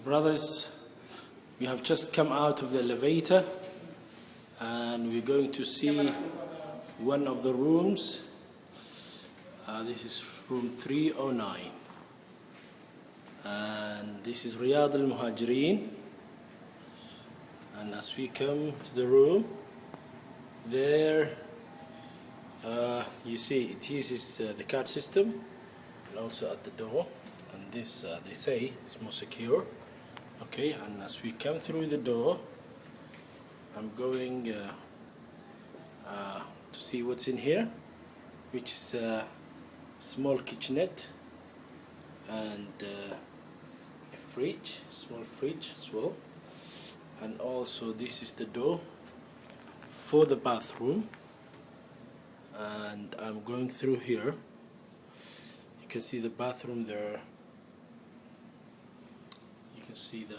Brothers, we have just come out of the elevator and we're going to see one of the rooms. This is room 309 and this is Riyaadh al Muhaajiroon. And as we come to the room, there you see it uses the card system, and also at the door, and this they say is more secure. Okay, and as we come through the door, I'm going to see what's in here, which is a small kitchenette and a fridge, small fridge as well. And also this is the door for the bathroom, and I'm going through here. You can see the bathroom there. You can see the,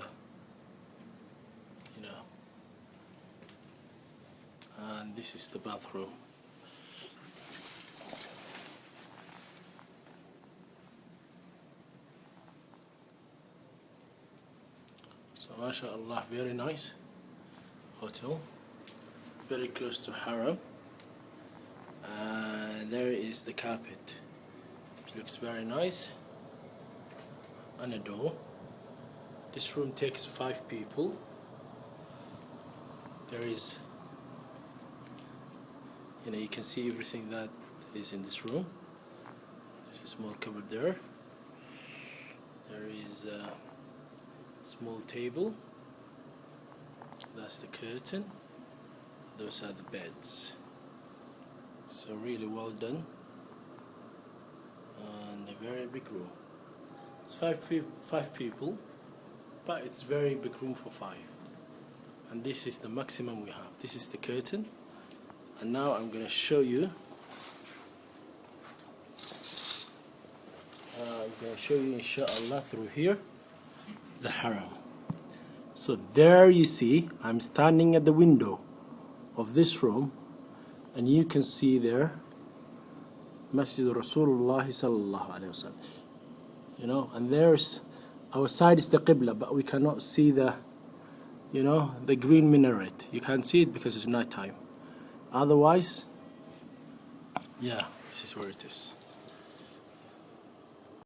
and this is the bathroom. So mashallah, very nice hotel, very close to Haram, and there is the carpet, which looks very nice, and a door. This room takes 5 people. There is, you can see everything that is in this room. There's a small cupboard there. There is a small table. That's the curtain. Those are the beds. So really well done, and a very big room. It's five people, but it's very big room for 5. And this is the maximum we have. This is the curtain, and now I'm going to show you. Inshallah, through here, the Haram. So there you see, I'm standing at the window of this room, and you can see there Masjid Rasulullah sallallahu alaihi wasallam. And there's our side is the Qibla, but we cannot see the the green minaret. You can't see it because it's night time. Otherwise, yeah, this is where it is.